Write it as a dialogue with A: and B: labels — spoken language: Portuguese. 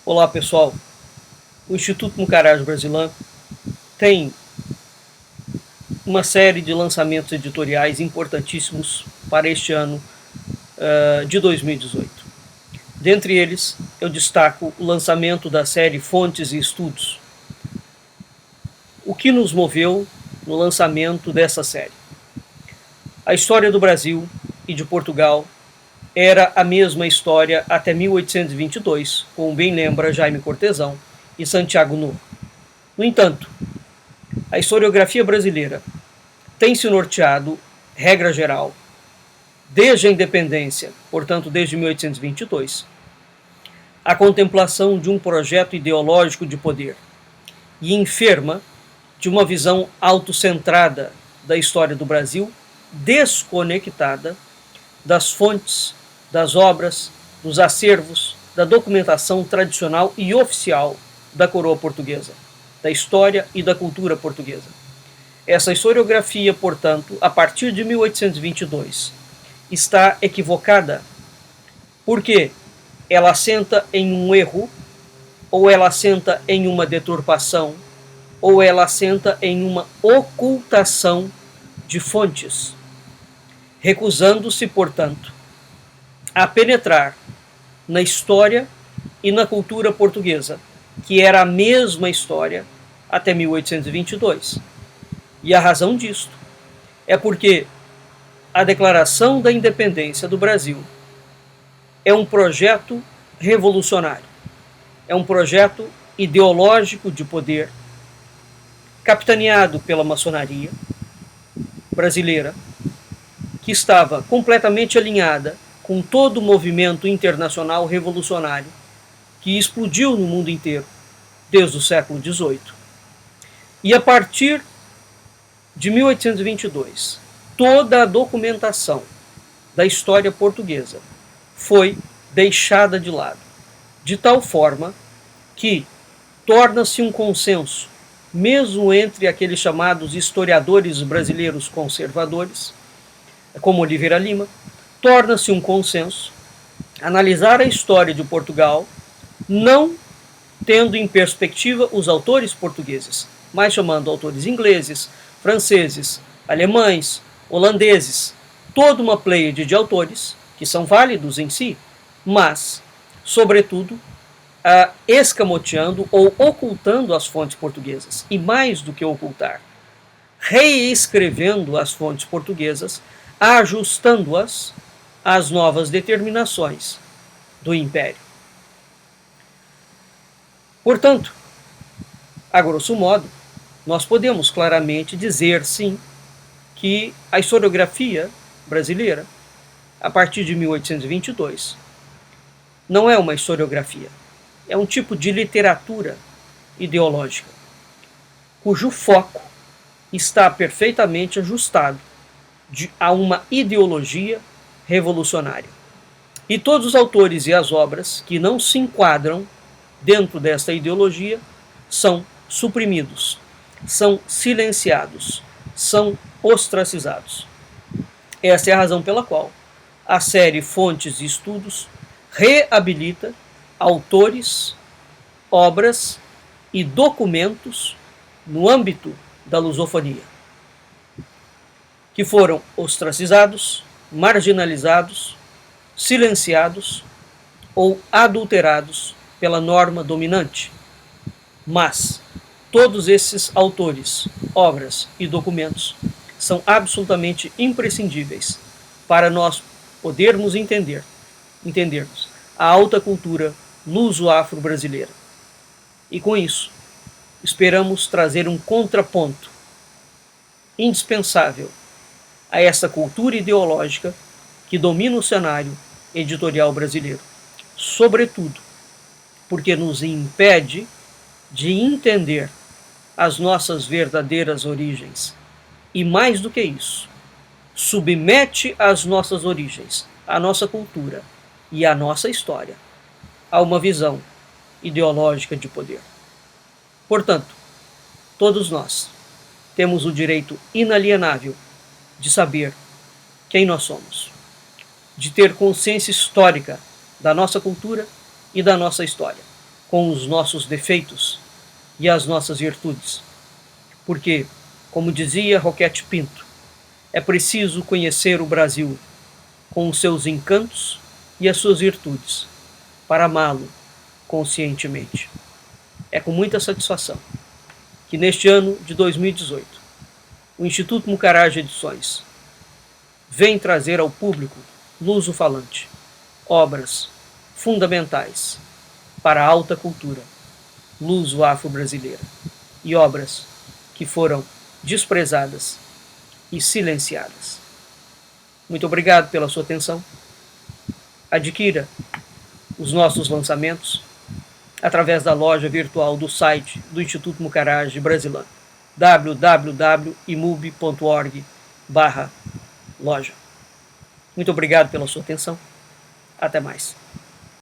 A: Olá pessoal, o Instituto Mucaraj Brasilã tem uma série de lançamentos editoriais importantíssimos para este ano de 2018. Dentre eles, eu destaco o lançamento da série Fontes e Estudos. O que nos moveu no lançamento dessa série? A história do Brasil e de Portugal era a mesma história até 1822, como bem lembra Jaime Cortesão e Santiago Novo. No entanto, a historiografia brasileira tem se norteado, regra geral, desde a independência, portanto desde 1822, a contemplação de um projeto ideológico de poder e enferma de uma visão autocentrada da história do Brasil, desconectada das fontes, das obras, dos acervos, da documentação tradicional e oficial da coroa portuguesa, da história e da cultura portuguesa. Essa historiografia, portanto, a partir de 1822, está equivocada porque ela assenta em um erro, ou ela assenta em uma deturpação, ou ela assenta em uma ocultação de fontes, recusando-se, portanto, a penetrar na história e na cultura portuguesa, que era a mesma história até 1822. E a razão disto é porque a Declaração da Independência do Brasil é um projeto revolucionário, é um projeto ideológico de poder, capitaneado pela maçonaria brasileira, que estava completamente alinhada com todo o movimento internacional revolucionário que explodiu no mundo inteiro desde o século XVIII. E a partir de 1822, toda a documentação da história portuguesa foi deixada de lado, de tal forma que torna-se um consenso, mesmo entre aqueles chamados historiadores brasileiros conservadores, como Oliveira Lima, torna-se um consenso analisar a história de Portugal não tendo em perspectiva os autores portugueses, mas chamando autores ingleses, franceses, alemães, holandeses, toda uma pleiade de autores que são válidos em si, mas, sobretudo, escamoteando ou ocultando as fontes portuguesas, e mais do que ocultar, reescrevendo as fontes portuguesas, ajustando-as às novas determinações do Império. Portanto, a grosso modo, nós podemos claramente dizer, sim, que a historiografia brasileira, a partir de 1822, não é uma historiografia, é um tipo de literatura ideológica, cujo foco está perfeitamente ajustado a uma ideologia revolucionária. E todos os autores e as obras que não se enquadram dentro desta ideologia são suprimidos, são silenciados, são ostracizados. Essa é a razão pela qual a série Fontes e Estudos reabilita autores, obras e documentos no âmbito da lusofonia, que foram ostracizados, marginalizados, silenciados ou adulterados pela norma dominante. Mas todos esses autores, obras e documentos são absolutamente imprescindíveis para nós podermos entendermos a alta cultura luso-afro-brasileira. E com isso, esperamos trazer um contraponto indispensável a essa cultura ideológica que domina o cenário editorial brasileiro, sobretudo porque nos impede de entender as nossas verdadeiras origens. E mais do que isso, submete as nossas origens, a nossa cultura e a nossa história a uma visão ideológica de poder. Portanto, todos nós temos o direito inalienável de saber quem nós somos, de ter consciência histórica da nossa cultura e da nossa história, com os nossos defeitos e as nossas virtudes. Porque, como dizia Roquete Pinto, é preciso conhecer o Brasil com os seus encantos e as suas virtudes, para amá-lo conscientemente. É com muita satisfação que neste ano de 2018, o Instituto Mucarage Edições vem trazer ao público luso-falante obras fundamentais para a alta cultura luso-afro-brasileira e obras que foram desprezadas e silenciadas. Muito obrigado pela sua atenção. Adquira os nossos lançamentos através da loja virtual do site do Instituto Mucarage Brasilã, www.imub.org/loja. Muito obrigado pela sua atenção. Até mais.